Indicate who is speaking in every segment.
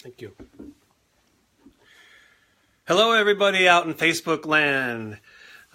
Speaker 1: Thank you. Hello, everybody out in Facebook land.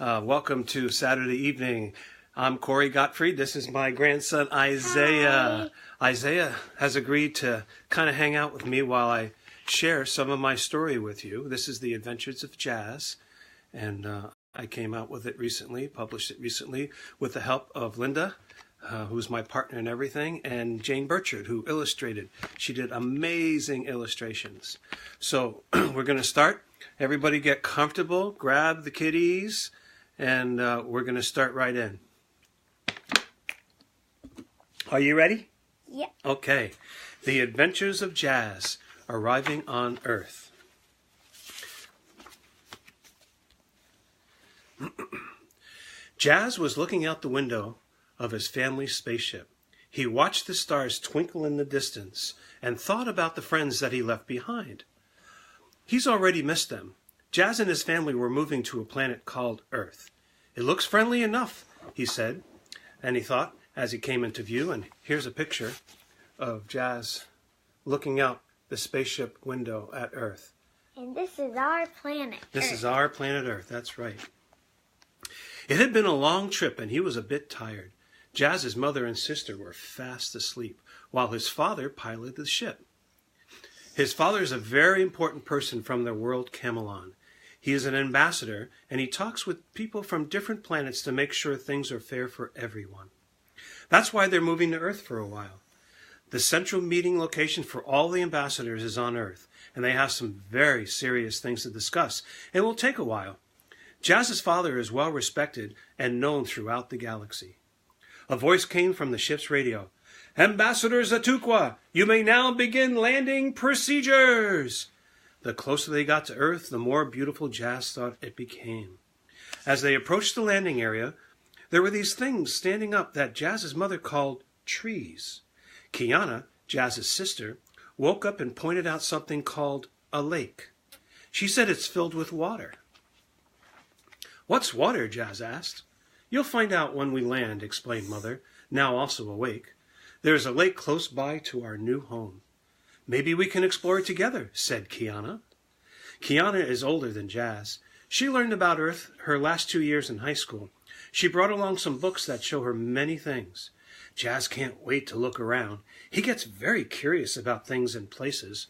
Speaker 1: Welcome to Saturday evening. I'm Corey Gottfried. This is my grandson, Isaiah. Hi. Isaiah has agreed to kind of hang out with me while I share some of my story with you. This is the Adventures of Jaz, and I came out with it recently, published it recently, with the help of Linda, who's my partner in everything, and Jane Burchard, who illustrated. She did amazing illustrations. So we're going to start. Everybody get comfortable, grab the kiddies, and we're going to start right in. Are you ready?
Speaker 2: Yeah.
Speaker 1: Okay. The Adventures of Jaz, arriving on Earth. Jaz was looking out the window of his family's spaceship. He watched the stars twinkle in the distance and thought about the friends that he left behind. He's already missed them. Jaz and his family were moving to a planet called Earth. It looks friendly enough, he said, and he thought as he came into view, and here's a picture of Jaz looking out the spaceship window at Earth.
Speaker 2: And this is our planet,
Speaker 1: This
Speaker 2: Earth.
Speaker 1: is our planet Earth, that's right. It had been a long trip, and he was a bit tired. Jaz's mother and sister were fast asleep, while his father piloted the ship. His father is a very important person from the world Camelon. He is an ambassador, and he talks with people from different planets to make sure things are fair for everyone. That's why they're moving to Earth for a while. The central meeting location for all the ambassadors is on Earth, and they have some very serious things to discuss. It will take a while. Jaz's father is well respected and known throughout the galaxy. A voice came from the ship's radio. "Ambassador Zatukwa, you may now begin landing procedures." The closer they got to Earth, the more beautiful Jaz thought it became. As they approached the landing area, there were these things standing up that Jaz's mother called trees. Kiana, Jaz's sister, woke up and pointed out something called a lake. She said it's filled with water. "What's water?" Jaz asked. "You'll find out when we land," explained Mother, now also awake. "There's a lake close by to our new home." "Maybe we can explore it together," said Kiana. Kiana is older than Jaz. She learned about Earth her last 2 years in high school. She brought along some books that show her many things. Jaz can't wait to look around. He gets very curious about things and places.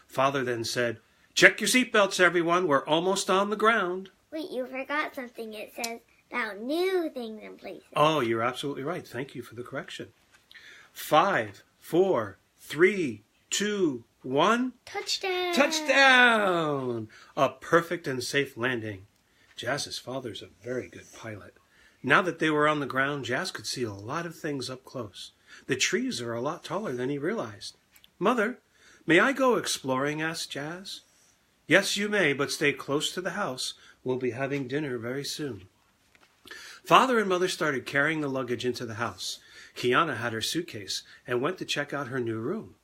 Speaker 1: Father then said, "Check your seatbelts, everyone. We're almost on the ground."
Speaker 2: Wait, you forgot something. It says about new things and places.
Speaker 1: Oh, you're absolutely right. Thank you for the correction. 5, 4, 3, 2, 1.
Speaker 2: Touchdown!
Speaker 1: Touchdown! A perfect and safe landing. Jaz's father's a very good pilot. Now that they were on the ground, Jaz could see a lot of things up close. The trees are a lot taller than he realized. "Mother, may I go exploring?" asked Jaz. "Yes, you may, but stay close to the house. We'll be having dinner very soon." Father and Mother started carrying the luggage into the house. Kiana had her suitcase and went to check out her new room.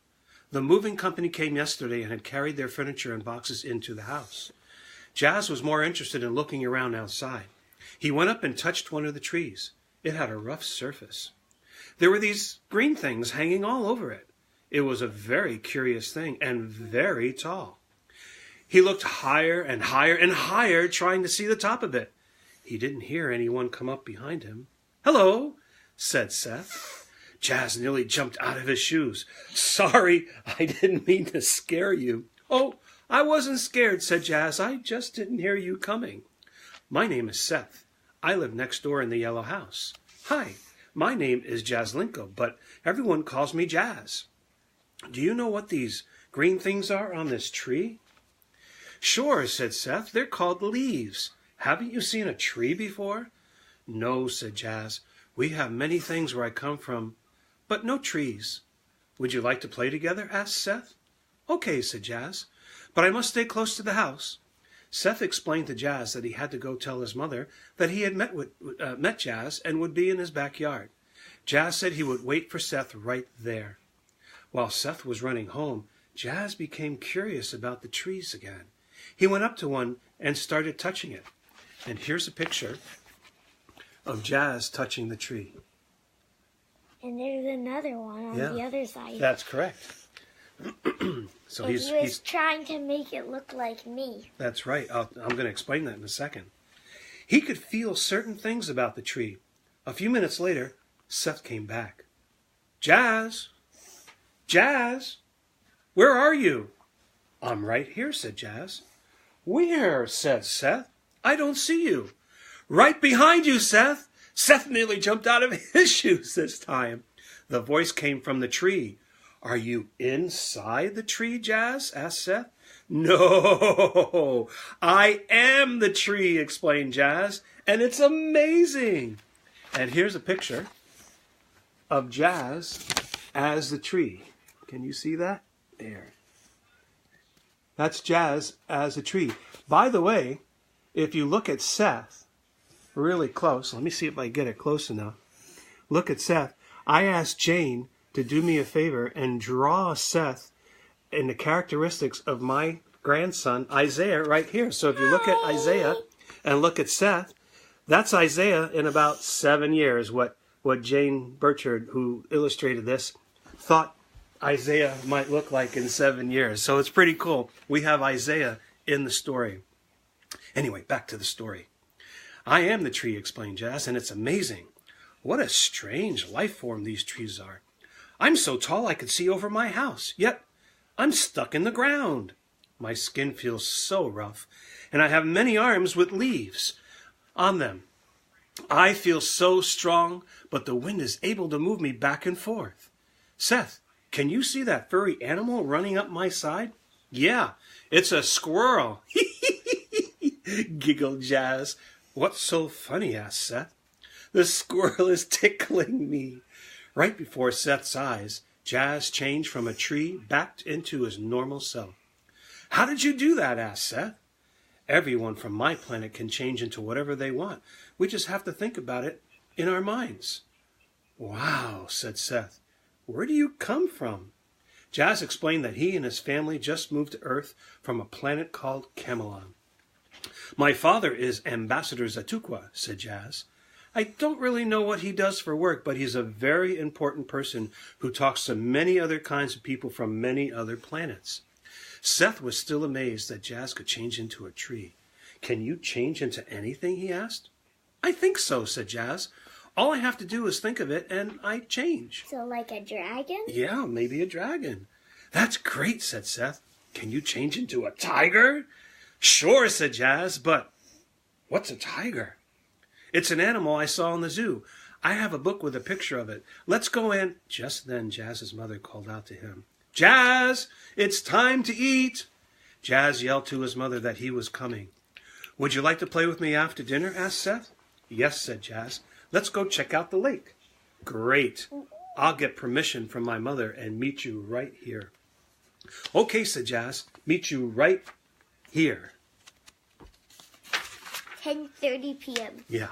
Speaker 1: The moving company came yesterday and had carried their furniture and boxes into the house. Jaz was more interested in looking around outside. He went up and touched one of the trees. It had a rough surface. There were these green things hanging all over it. It was a very curious thing and very tall. He looked higher and higher and higher, trying to see the top of it. He didn't hear anyone come up behind him. "Hello," said Seth. Jaz nearly jumped out of his shoes. "Sorry, I didn't mean to scare you." "Oh, I wasn't scared," said Jaz. "I just didn't hear you coming." "My name is Seth. I live next door in the yellow house." "Hi, my name is Jazlinko, but everyone calls me Jaz." "Do you know what these green things are on this tree?" "Sure," said Seth. "They're called leaves. Haven't you seen a tree before?" "No," said Jaz. "We have many things where I come from, but no trees." "Would you like to play together?" asked Seth. "Okay," said Jaz, "but I must stay close to the house." Seth explained to Jaz that he had to go tell his mother that he had met Jaz and would be in his backyard. Jaz said he would wait for Seth right there. While Seth was running home, Jaz became curious about the trees again. He went up to one and started touching it. And here's a picture of Jaz touching the tree.
Speaker 2: And there's another one on the other side.
Speaker 1: That's correct. So
Speaker 2: he
Speaker 1: he's
Speaker 2: was trying to make it look like me.
Speaker 1: That's right. I'm going to explain that in a second. He could feel certain things about the tree. A few minutes later, Seth came back. Jaz! Jaz! Where are you? I'm right here, said Jaz. Where? Said Seth. I don't see you. Right behind you, Seth. Seth nearly jumped out of his shoes this time. The voice came from the tree. Are you inside the tree, Jaz? Asked Seth. No, I am the tree, explained Jaz, and it's amazing. And here's a picture of Jaz as the tree. Can you see that? There. That's Jaz as a tree. By the way, if you look at Seth really close, let me see if I get it close enough. Look at Seth. I asked Jane to do me a favor and draw Seth in the characteristics of my grandson, Isaiah, right here. So if you look at Isaiah and look at Seth, that's Isaiah in about 7 years, what Jane Burchard, who illustrated this, thought Isaiah might look like in 7 years. So it's pretty cool. We have Isaiah in the story. Anyway, back to the story. I am the tree, explained Jaz, and it's amazing. What a strange life form these trees are. I'm so tall I could see over my house, yet I'm stuck in the ground. My skin feels so rough, and I have many arms with leaves on them. I feel so strong, but the wind is able to move me back and forth. Seth, can you see that furry animal running up my side? Yeah, it's a squirrel. Giggled Jaz. What's so funny? Asked Seth. The squirrel is tickling me. Right before Seth's eyes, Jaz changed from a tree back into his normal self. How did you do that? Asked Seth. Everyone from my planet can change into whatever they want. We just have to think about it in our minds. Wow, said Seth. Where do you come from? Jaz explained that he and his family just moved to Earth from a planet called Camelon. My father is Ambassador Zatukwa, said Jaz. I don't really know what he does for work, but he's a very important person who talks to many other kinds of people from many other planets. Seth was still amazed that Jaz could change into a tree. Can you change into anything? He asked. I think so, said Jaz. All I have to do is think of it and I change.
Speaker 2: So like a dragon?
Speaker 1: Yeah, maybe a dragon. That's great, said Seth. Can you change into a tiger? Sure, said Jaz, but what's a tiger? It's an animal I saw in the zoo. I have a book with a picture of it. Let's go in. Just then, Jaz's mother called out to him. Jaz, it's time to eat. Jaz yelled to his mother that he was coming. Would you like to play with me after dinner? Asked Seth. Yes, said Jaz. Let's go check out the lake. Great. I'll get permission from my mother and meet you right here. Okay, said Jaz. Meet you right here.
Speaker 2: 10:30 p.m.
Speaker 1: Yeah.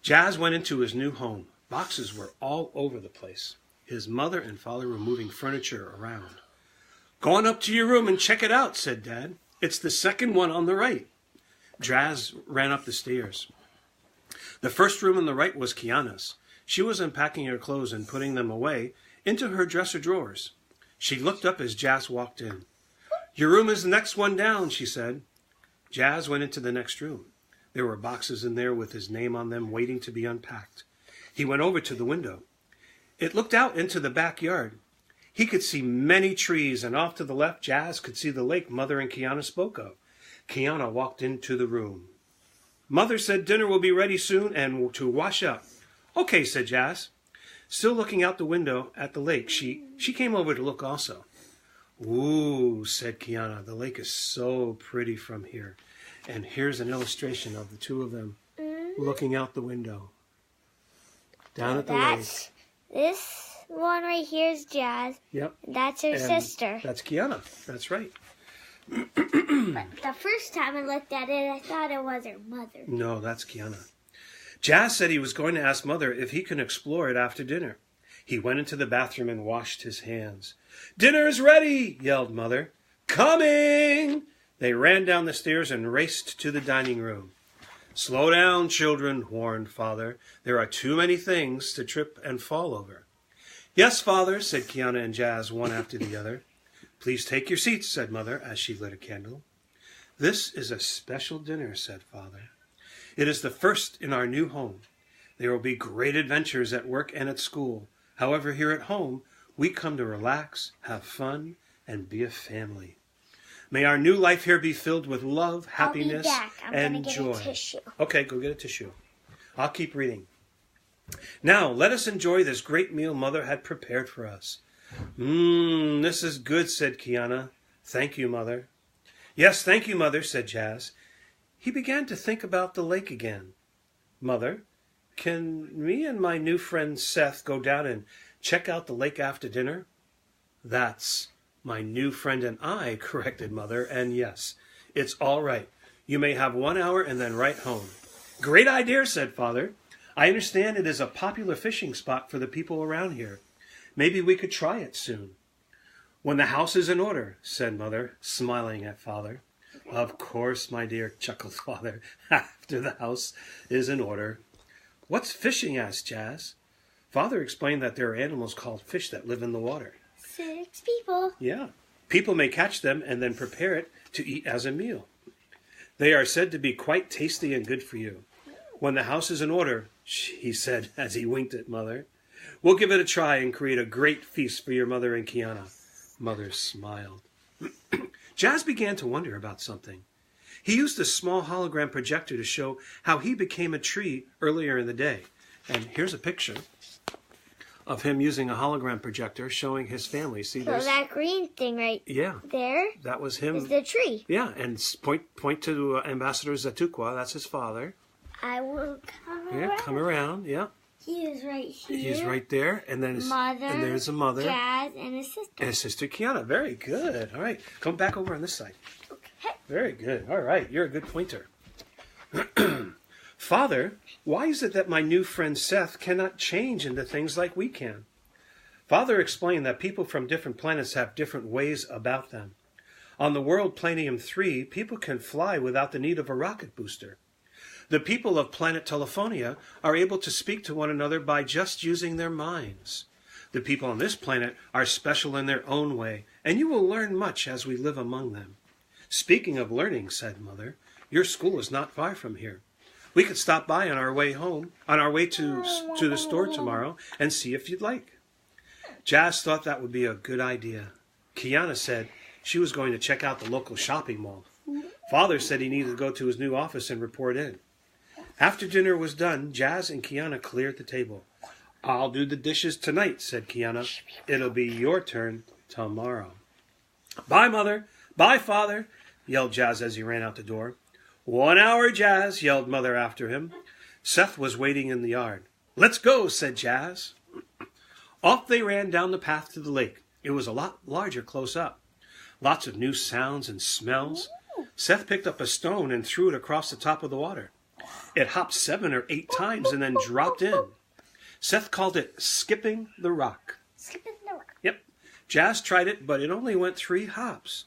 Speaker 1: Jaz went into his new home. Boxes were all over the place. His mother and father were moving furniture around. Go on up to your room and check it out, said Dad. It's the second one on the right. Jaz ran up the stairs. The first room on the right was Kiana's. She was unpacking her clothes and putting them away into her dresser drawers. She looked up as Jaz walked in. Your room is the next one down, she said. Jaz went into the next room. There were boxes in there with his name on them waiting to be unpacked. He went over to the window. It looked out into the backyard. He could see many trees, and off to the left, Jaz could see the lake Mother and Kiana spoke of. Kiana walked into the room. Mother said dinner will be ready soon and to wash up. Okay, said Jaz. Still looking out the window at the lake, she came over to look also. Ooh, said Kiana, the lake is so pretty from here. And here's an illustration of the two of them looking out the window. Down at the lake.
Speaker 2: This one right here is Jaz.
Speaker 1: Yep.
Speaker 2: That's her sister.
Speaker 1: That's Kiana. That's right.
Speaker 2: But the first time I looked at it, I thought it was her mother.
Speaker 1: No, that's Kiana. Jaz said he was going to ask Mother if he can explore it after dinner. He went into the bathroom and washed his hands. Dinner is ready, yelled Mother. Coming! They ran down the stairs and raced to the dining room. Slow down, children, warned Father. There are too many things to trip and fall over. Yes, Father, said Kiana and Jaz, one after the other. Please take your seats, said Mother, as she lit a candle. This is a special dinner, said Father. It is the first in our new home. There will be great adventures at work and at school. However, here at home, we come to relax, have fun, and be a family. May our new life here be filled with love, happiness, and joy.
Speaker 2: Get a tissue.
Speaker 1: Okay, go get a tissue. I'll keep reading. Now, let us enjoy this great meal Mother had prepared for us. This is good, said Kiana. Thank you, Mother. Yes, thank you, Mother, said Jaz. He began to think about the lake again. Mother, can me and my new friend Seth go down and check out the lake after dinner? That's my new friend and I, corrected Mother, and yes, it's all right. You may have 1 hour and then right home. Great idea, said Father. I understand it is a popular fishing spot for the people around here. Maybe we could try it soon. When the house is in order, said Mother, smiling at Father. Of course, my dear, chuckled Father, after the house is in order. What's fishing? Asked Jaz. Father explained that there are animals called fish that live in the water.
Speaker 2: 6 people.
Speaker 1: Yeah. People may catch them and then prepare it to eat as a meal. They are said to be quite tasty and good for you. When the house is in order, he said as he winked at Mother, we'll give it a try and create a great feast for your mother and Kiana. Mother smiled. Jaz began to wonder about something. He used a small hologram projector to show how he became a tree earlier in the day. And here's a picture of him using a hologram projector showing his family. See,
Speaker 2: so that green thing right there,
Speaker 1: that was him.
Speaker 2: Is the tree.
Speaker 1: Yeah, and point to Ambassador Zatukwa. That's his father.
Speaker 2: I will come around.
Speaker 1: Yeah, come around. Yeah.
Speaker 2: He is right here.
Speaker 1: He's right there, and then there's a mother,
Speaker 2: Jaz, and his sister.
Speaker 1: And his sister Kiana. Very good. All right, come back over on this side.
Speaker 2: Okay.
Speaker 1: Very good. All right, you're a good pointer. Father, why is it that my new friend Seth cannot change into things like we can? Father explained that people from different planets have different ways about them. On the world Planium 3, people can fly without the need of a rocket booster. The people of planet Telephonia are able to speak to one another by just using their minds. The people on this planet are special in their own way, and you will learn much as we live among them. Speaking of learning, said Mother, your school is not far from here. We could stop by on our way home, on our way to the store tomorrow, and see if you'd like. Jaz thought that would be a good idea. Kiana said she was going to check out the local shopping mall. Father said he needed to go to his new office and report in. After dinner was done, Jaz and Kiana cleared the table. I'll do the dishes tonight, said Kiana. It'll be your turn tomorrow. Bye, Mother. Bye, Father, yelled Jaz as he ran out the door. 1 hour, Jaz, yelled Mother after him. Seth was waiting in the yard. Let's go, said Jaz. Off they ran down the path to the lake. It was a lot larger close up. Lots of new sounds and smells. Seth picked up a stone and threw it across the top of the water. It hopped 7 or 8 times and then dropped in. Seth called it skipping the rock.
Speaker 2: Skipping the rock.
Speaker 1: Yep. Jaz tried it, but it only went 3 hops.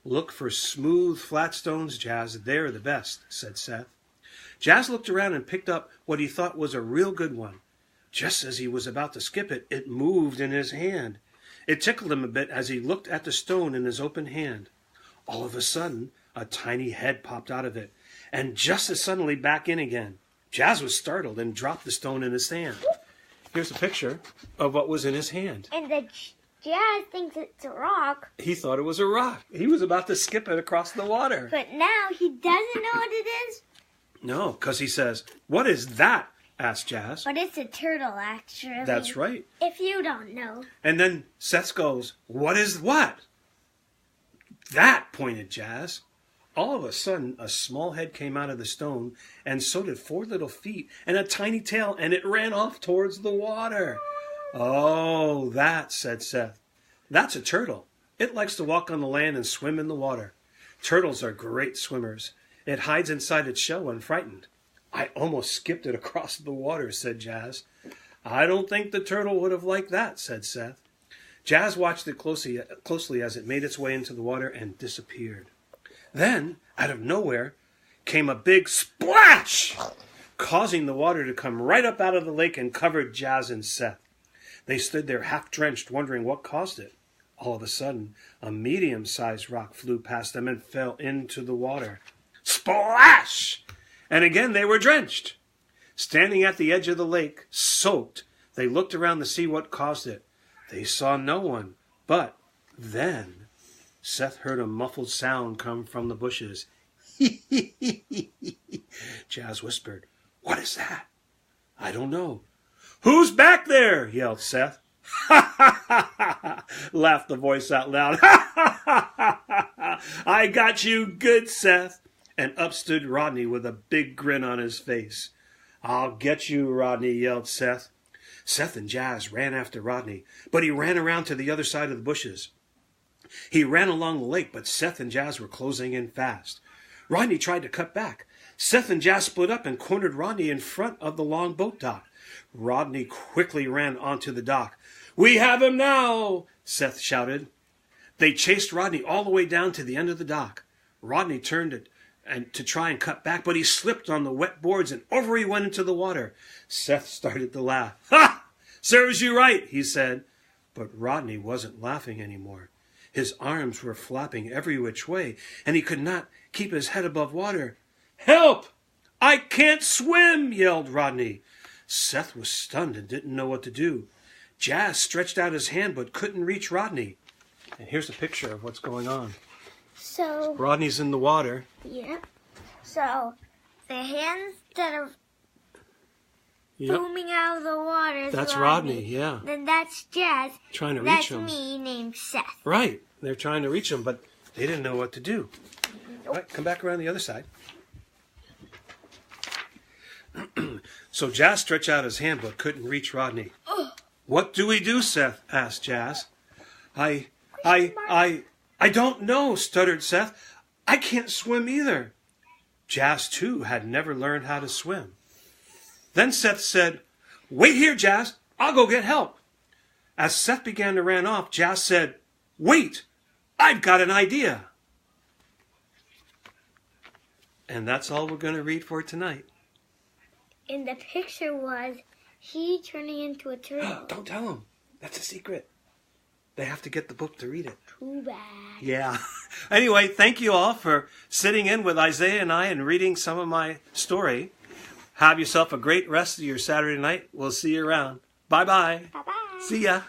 Speaker 1: Look for smooth, flat stones, Jaz. They're the best, said Seth. Jaz looked around and picked up what he thought was a real good one. Just as he was about to skip it, it moved in his hand. It tickled him a bit as he looked at the stone in his open hand. All of a sudden, a tiny head popped out of it, and just as suddenly back in again. Jaz was startled and dropped the stone in his hand. Here's a picture of what was in his hand.
Speaker 2: And the Jaz thinks it's a rock.
Speaker 1: He thought it was a rock. He was about to skip it across the water.
Speaker 2: But now he doesn't know what it is.
Speaker 1: No, because he says, "What is that?" asked Jaz.
Speaker 2: But it's a turtle, actually.
Speaker 1: That's right.
Speaker 2: If you don't know.
Speaker 1: And then Seth goes, "What is what?" That, pointed Jaz. All of a sudden, a small head came out of the stone, and so did 4 little feet and a tiny tail, and it ran off towards the water. Oh, that, said Seth. That's a turtle. It likes to walk on the land and swim in the water. Turtles are great swimmers. It hides inside its shell when frightened. I almost skipped it across the water, said Jaz. I don't think the turtle would have liked that, said Seth. Jaz watched it closely as it made its way into the water and disappeared. Then, out of nowhere, came a big splash, causing the water to come right up out of the lake and covered Jaz and Seth. They stood there half-drenched, wondering what caused it. All of a sudden, a medium-sized rock flew past them and fell into the water. Splash! And again they were drenched. Standing at the edge of the lake, soaked, they looked around to see what caused it. They saw no one, but then Seth heard a muffled sound come from the bushes. Jaz whispered, "What is that?" "I don't know." "Who's back there?" yelled Seth. "Ha ha ha ha!" laughed the voice out loud. "Ha ha ha ha! I got you good, Seth." And up stood Rodney with a big grin on his face. "I'll get you, Rodney," yelled Seth. Seth and Jaz ran after Rodney, but he ran around to the other side of the bushes. He ran along the lake, but Seth and Jaz were closing in fast. Rodney tried to cut back. Seth and Jaz split up and cornered Rodney in front of the long boat dock. Rodney quickly ran onto the dock. "We have him now!" Seth shouted. They chased Rodney all the way down to the end of the dock. Rodney turned to try and cut back, but he slipped on the wet boards and over he went into the water. Seth started to laugh. "Ha! Serves you right," he said. But Rodney wasn't laughing anymore. His arms were flapping every which way, and he could not keep his head above water. "Help! I can't swim!" yelled Rodney. Seth was stunned and didn't know what to do. Jaz stretched out his hand but couldn't reach Rodney. And here's a picture of what's going on.
Speaker 2: So
Speaker 1: Rodney's in the water.
Speaker 2: yeah. So the hands that are
Speaker 1: Yep.
Speaker 2: booming out of the water is
Speaker 1: That's Rodney, yeah.
Speaker 2: Then that's Jaz.
Speaker 1: Trying to
Speaker 2: That's
Speaker 1: reach him.
Speaker 2: me named Seth.
Speaker 1: Right. They're trying to reach him, but they didn't know what to do. All right, come back around the other side. So Jaz stretched out his hand but couldn't reach Rodney. "What do we do, Seth?" asked Jaz. I don't know," stuttered Seth. "I can't swim either." Jaz, too, had never learned how to swim. Then Seth said, "Wait here, Jaz. I'll go get help." As Seth began to run off, Jaz said, "Wait, I've got an idea." And that's all we're going to read for tonight.
Speaker 2: And the picture was he turning into a turtle.
Speaker 1: Don't tell them. That's a secret. They have to get the book to read it.
Speaker 2: Too bad.
Speaker 1: Yeah. Anyway, thank you all for sitting in with Isaiah and I and reading some of my story. Have yourself a great rest of your Saturday night. We'll see you around. Bye-bye.
Speaker 2: Bye-bye.
Speaker 1: See ya.